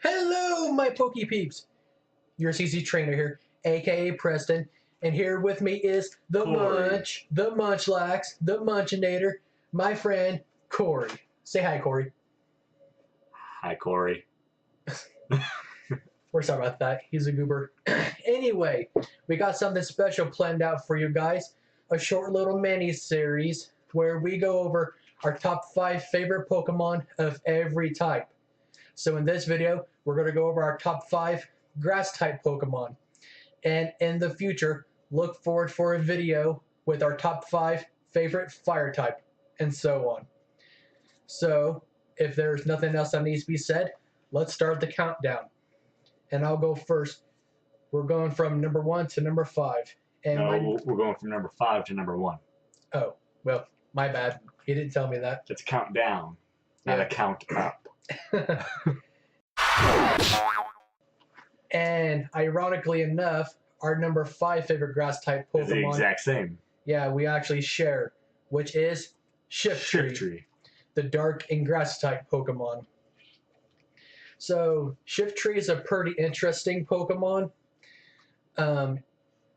Hello, my Pokey Peeps! Your CC trainer here, aka Preston, and here with me is the Corey. Munch, the Munchlax, the Munchinator, my friend Corey. Say hi, Corey. Hi, Corey. We're sorry about that. He's a goober. Anyway, we got something special planned out for you guys. A short little mini-series where we go over our top 5 favorite Pokemon of every type. So in this video, we're going to go over our top 5 grass-type Pokemon. And in the future, look forward for a video with our top 5 favorite fire-type, and so on. So, if there's nothing else that needs to be said, let's start the countdown. And I'll go first. We're going from number 1 to number 5. And no, we're going from number 5 to number 1. Oh, well, my bad. He didn't tell me that. It's a countdown, not a count up. And ironically enough, our number 5 favorite grass type Pokemon It's the exact same. Yeah, we actually share, which is Shiftry, the dark and grass type Pokemon. So Shiftry is a pretty interesting Pokemon.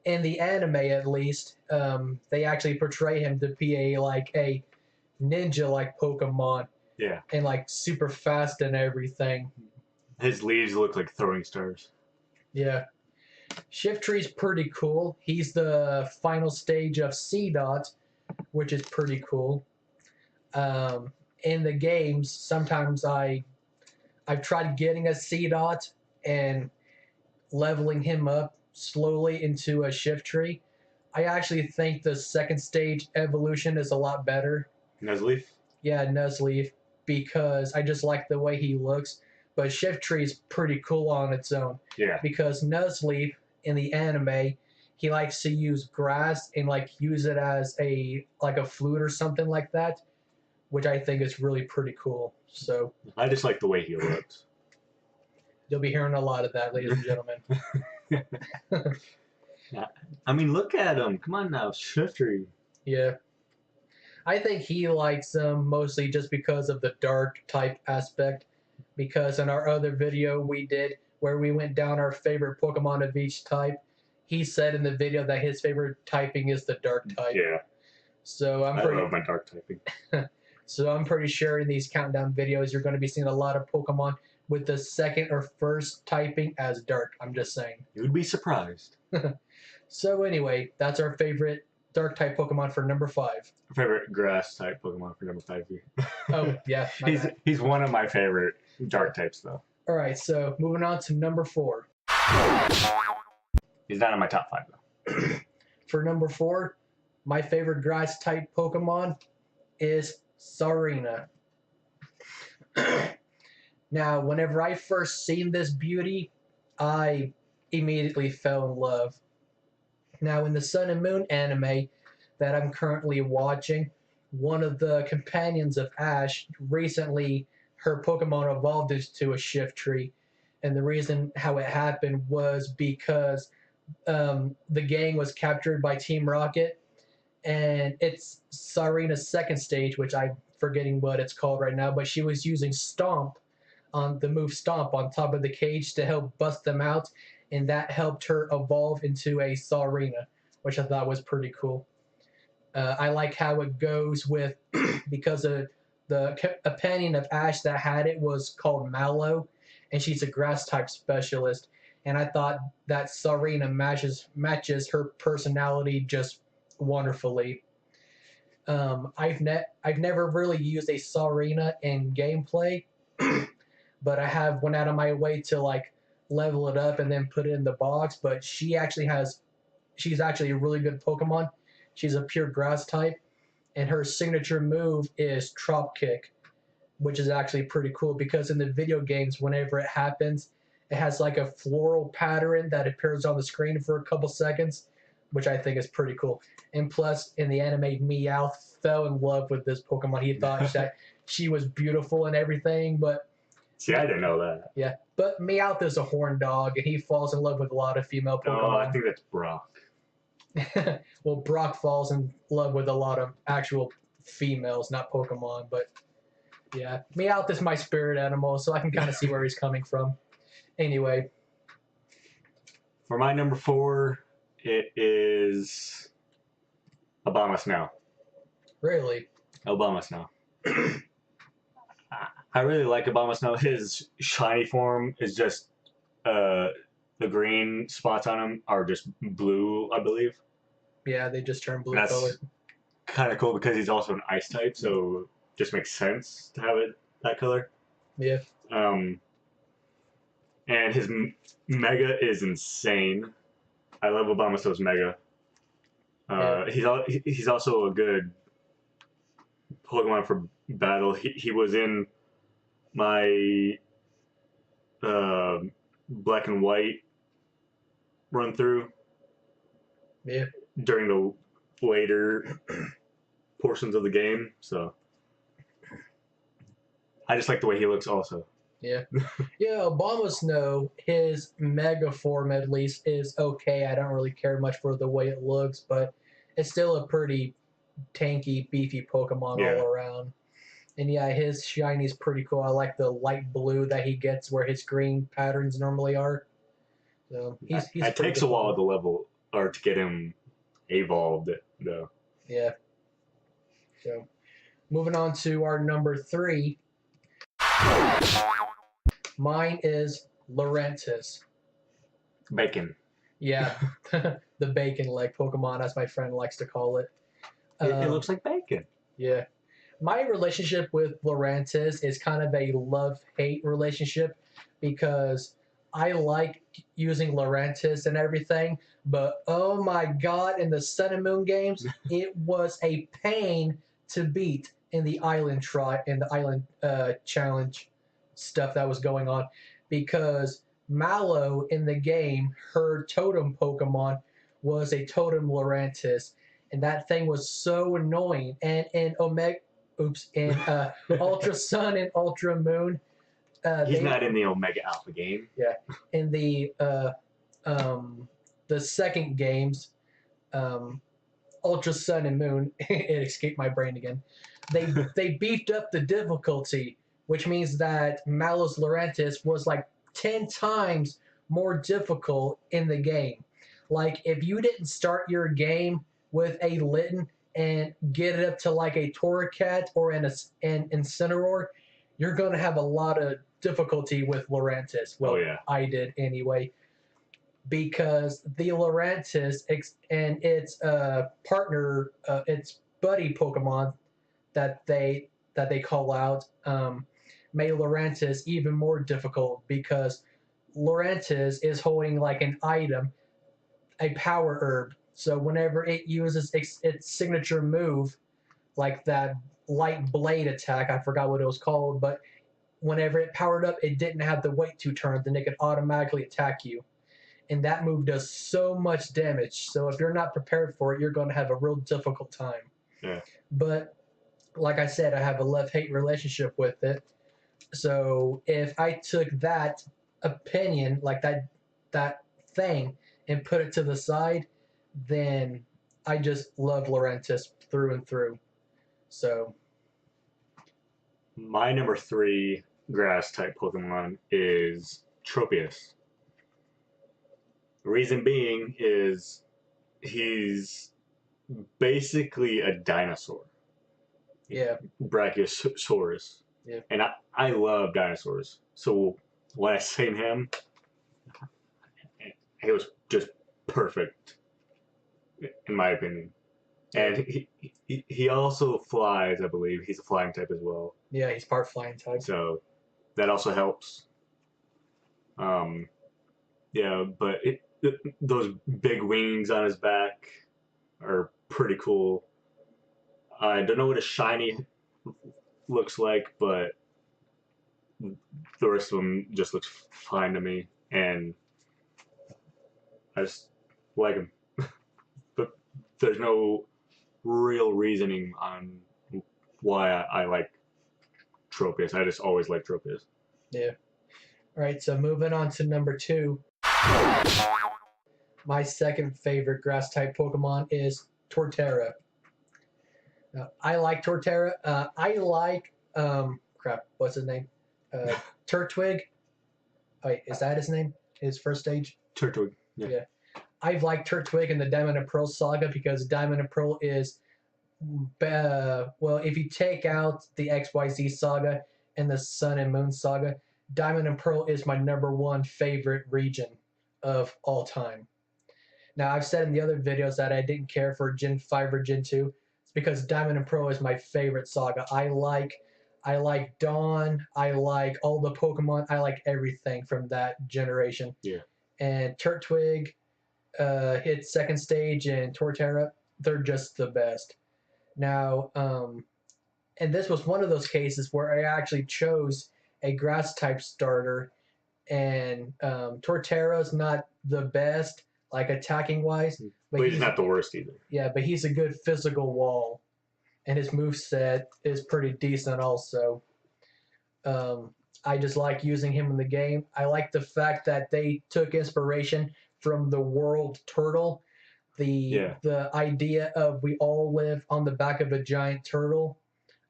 In the anime, at least, they actually portray him to be a ninja-like Pokemon. Yeah. And like super fast and everything. His leaves look like throwing stars. Yeah. Shiftry's pretty cool. He's the final stage of C-Dot, which is pretty cool. In the games, sometimes I've tried getting a C-Dot and leveling him up slowly into a Shiftry. I actually think the second stage evolution is a lot better. Nuzleaf? Yeah, Nuzleaf, because I just like the way he looks. But Shiftry is pretty cool on its own. Yeah. Because Nuzleaf, in the anime, he likes to use grass and use it as a flute or something like that, which I think is really pretty cool. So I just like the way he looks. You'll be hearing a lot of that, ladies and gentlemen. Yeah. I mean, look at him. Come on now, Shiftry. Yeah. I think he likes them mostly just because of the dark type aspect. Because in our other video we did, where we went down our favorite Pokemon of each type, he said in the video that his favorite typing is the dark type. Yeah. So I love my dark typing. So I'm pretty sure in these countdown videos you're going to be seeing a lot of Pokemon with the second or first typing as dark. I'm just saying. You would be surprised. So anyway, that's our favorite dark type Pokemon for number 5. Favorite grass type Pokemon for number 5. Oh, yeah. He's one of my favorite dark types, though. All right, so moving on to number 4. He's not in my top 5, though. For number 4, my favorite grass type Pokemon is Sarina. Now, whenever I first seen this beauty, I immediately fell in love. Now, in the Sun and Moon anime that I'm currently watching, one of the companions of Ash recently, her Pokemon evolved into a Shiftry. And the reason how it happened was because the gang was captured by Team Rocket. And it's Sarina's second stage, which I'm forgetting what it's called right now, but she was using Stomp, on the move Stomp, on top of the cage to help bust them out. And that helped her evolve into a Sarina, which I thought was pretty cool. I like how it goes with, because of the companion of Ash that had it was called Mallow, and she's a grass-type specialist. And I thought that Sarina matches her personality just wonderfully. I've never really used a Sarina in gameplay, but I have went out of my way to level it up and then put it in the box. But she's actually a really good Pokemon. She's a pure grass type, and her signature move is Trop Kick, which is actually pretty cool because in the video games, whenever it happens, it has a floral pattern that appears on the screen for a couple seconds, which I think is pretty cool. And plus, in the anime, Meowth fell in love with this Pokemon. He thought that she was beautiful and everything, but... See, I didn't know that. Yeah, but Meowth is a horn dog, and he falls in love with a lot of female Pokemon. Oh, I think that's Brock. Well, Brock falls in love with a lot of actual females, not Pokemon, but yeah, Meowth is my spirit animal, so I can kind of see where he's coming from. Anyway, For my number 4, it is Obama Snow. really, Obama Snow. I really like Obama Snow. His shiny form is just the green spots on him are just blue, I believe. yeah, they just turned blue That's color. kind of cool because he's also an ice type, so it just makes sense to have it that color. Yeah, And his Mega is insane. I love Obama Snow's Mega. He's also a good Pokemon for battle. He was in my black and white run through yeah. during the later portions of the game. So I just like the way he looks also. Yeah. Yeah, Obama Snow, his mega form at least is okay. I don't really care much for the way it looks, but it's still a pretty tanky, beefy Pokemon Yeah. all around. And yeah, his shiny is pretty cool. I like the light blue that he gets where his green patterns normally are. So he's it pretty takes good a while Pokemon. to level or to get him evolved though. Yeah. So moving on to our number 3. Mine is Laurentis. Bacon. Yeah, the bacon leg Pokemon, as my friend likes to call it. It looks like bacon. Yeah. My relationship with Laurentis is kind of a love-hate relationship because I like using Laurentis and everything, but oh my god, in the Sun and Moon games, it was a pain to beat in the island challenge stuff that was going on because Mallow in the game, her totem Pokemon was a totem Laurentis, and that thing was so annoying. And in Ultra Sun and Ultra Moon, He's not in the Omega Alpha game. yeah, in the second games, Ultra Sun and Moon, it escaped my brain again. They beefed up the difficulty, which means that Malus Laurentis was like 10 times more difficult in the game. Like if you didn't start your game with a Litten and get it up to like a Torracat or an Incineroar, you're going to have a lot of difficulty with Laurentis. Well, yeah. I did anyway, because the Laurentis and its partner, its buddy Pokemon that they call out, made Laurentis even more difficult because Laurentis is holding like an item, a power herb. So whenever it uses its signature move, like that light blade attack, I forgot what it was called, but whenever it powered up, it didn't have to wait 2 turns, then it could automatically attack you. And that move does so much damage. So if you're not prepared for it, you're going to have a real difficult time. Yeah. But like I said, I have a love-hate relationship with it. So if I took that opinion, like that thing, and put it to the side, then I just love Laurentis through and through. So my number 3 grass type Pokemon is Tropius. Reason being is he's basically a dinosaur. Yeah. Brachiosaurus. Yeah. And I love dinosaurs. So when I seen him, it was just perfect, in my opinion. And he also flies, I believe. He's a flying type as well. Yeah, he's part flying type. So that also helps. Yeah, but those big wings on his back are pretty cool. I don't know what a shiny looks like, but the rest of them just looks fine to me, and I just like him. But there's no real reasoning on why I like Tropius. I just always like Tropius. Yeah. All right, so moving on to number 2. my second favorite grass type Pokemon is Torterra. I like Torterra. I like crap. What's his name? Turtwig. Wait, is that his name? His first stage? Turtwig. Yeah. I've liked Turtwig in the Diamond and Pearl saga because Diamond and Pearl is, well, if you take out the XYZ saga and the Sun and Moon saga, Diamond and Pearl is my number one favorite region of all time. Now, I've said in the other videos that I didn't care for Gen 5 or Gen 2. It's because Diamond and Pearl is my favorite saga. I like Dawn. I like all the Pokemon. I like everything from that generation. Yeah. And Turtwig hit second stage and Torterra, they're just the best. Now, and this was one of those cases where I actually chose a grass type starter, and Torterra's not the best, like attacking wise, but he's not the worst either. Yeah, but he's a good physical wall, and his moveset is pretty decent also. I just like using him in the game. I like the fact that they took inspiration from the world turtle. The idea of we all live on the back of a giant turtle.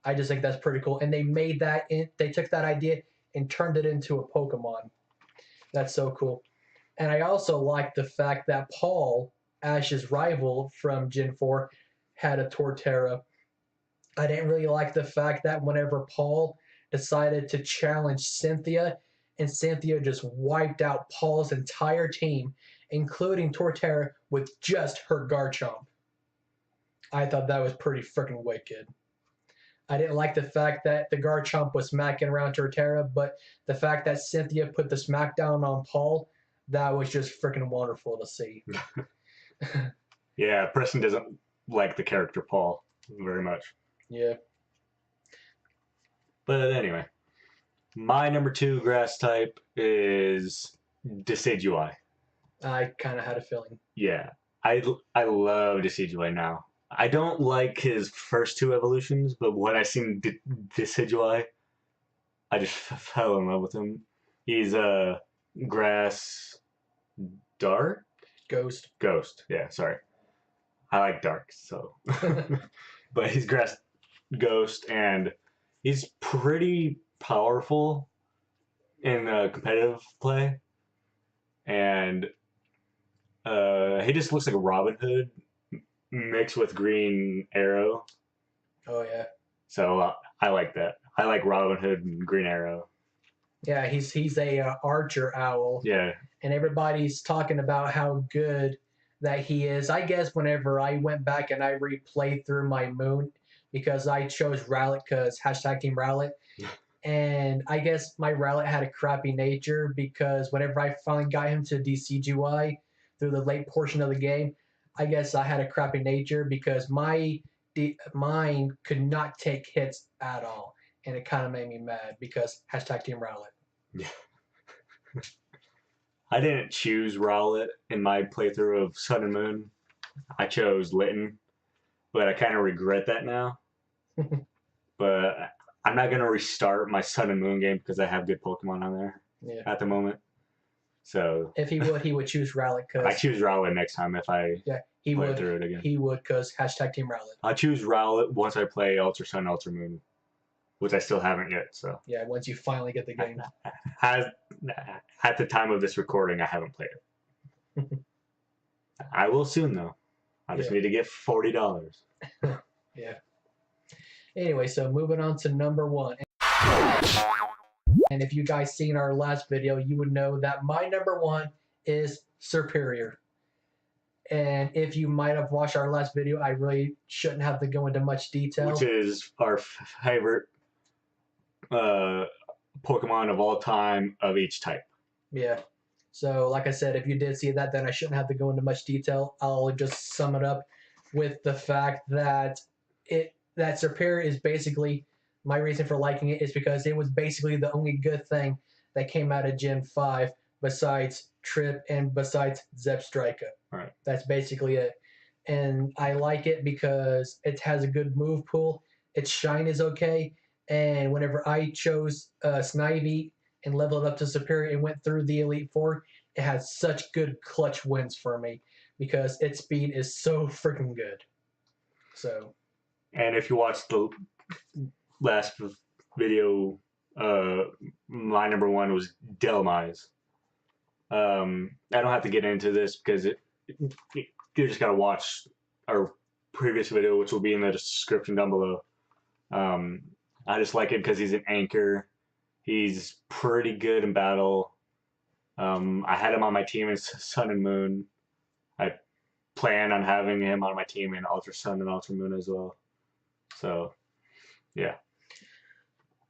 I just think that's pretty cool. And they made that they took that idea and turned it into a Pokemon. That's so cool. And I also like the fact that Paul, Ash's rival from Gen 4, had a Torterra. I didn't really like the fact that whenever Paul decided to challenge Cynthia, and Cynthia just wiped out Paul's entire team, including Torterra, with just her Garchomp. I thought that was pretty freaking wicked. I didn't like the fact that the Garchomp was smacking around Torterra, but the fact that Cynthia put the smackdown on Paul, that was just freaking wonderful to see. Yeah, Preston doesn't like the character Paul very much. Yeah. But anyway, my number 2 grass type is Decidueye. I kind of had a feeling. Yeah, I love Decidueye now. I don't like his first 2 evolutions, but when I seen Decidueye, I just fell in love with him. He's a grass dark? Ghost. Ghost, yeah, sorry. I like dark, so. But he's grass ghost, and he's pretty powerful in competitive play. And he just looks like a Robin Hood mixed with Green Arrow. Oh, yeah. So I like that. I like Robin Hood and Green Arrow. Yeah, he's a archer owl. Yeah. And everybody's talking about how good that he is. I guess whenever I went back and I replayed through my Moon, because I chose Rowlet because #Team Rowlet. And I guess my Rowlet had a crappy nature because whenever I finally got him to DCGY through the late portion of the game, I guess I had a crappy nature because mine could not take hits at all. And it kind of made me mad because #Team Rowlet. Yeah. I didn't choose Rowlet in my playthrough of Sun and Moon. I chose Litten, but I kind of regret that now. But I'm not going to restart my Sun and Moon game because I have good Pokemon on there at the moment. So if he would choose Rowlet. I choose Rowlet next time if I play through it again. He would because #Team Rowlet. I'll choose Rowlet once I play Ultra Sun, Ultra Moon, which I still haven't yet. So yeah, once you finally get the game. At the time of this recording, I haven't played it. I will soon, though. I just need to get $40. Yeah. Anyway, so moving on to number 1. And if you guys seen our last video, you would know that my number 1 is Superior. And if you might have watched our last video, I really shouldn't have to go into much detail. Which is our favorite Pokemon of all time of each type. Yeah. So, like I said, if you did see that, then I shouldn't have to go into much detail. I'll just sum it up with the fact that that Superior is basically, my reason for liking it is because it was basically the only good thing that came out of Gen 5 besides Trip and besides Zebstrika. Right. That's basically it. And I like it because it has a good move pool. Its shine is okay. And whenever I chose Snivy and leveled up to Superior and went through the Elite Four, it had such good clutch wins for me. because its speed is so freaking good. So, And if you watch the last video, my number one was Delmise. I don't have to get into this because you just gotta watch our previous video, which will be in the description down below. I just like it because he's an anchor. He's pretty good in battle. I had him on my team in Sun and Moon. I plan on having him on my team in Ultra Sun and Ultra Moon as well. So, yeah.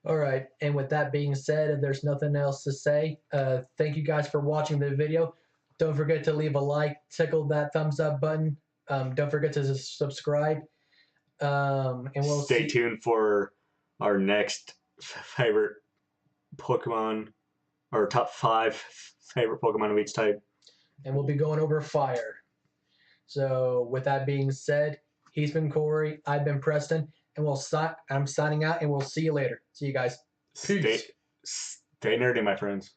all right. And with that being said, if there's nothing else to say, thank you guys for watching the video. Don't forget to leave a like, tickle that thumbs up button. Don't forget to subscribe. And we'll stay tuned for our next favorite Pokemon, or top 5 favorite Pokemon of each type. And we'll be going over fire. So with that being said, he's been Corey, I've been Preston, and I'm signing out, and we'll see you later. See you guys. Peace. Stay nerdy, my friends.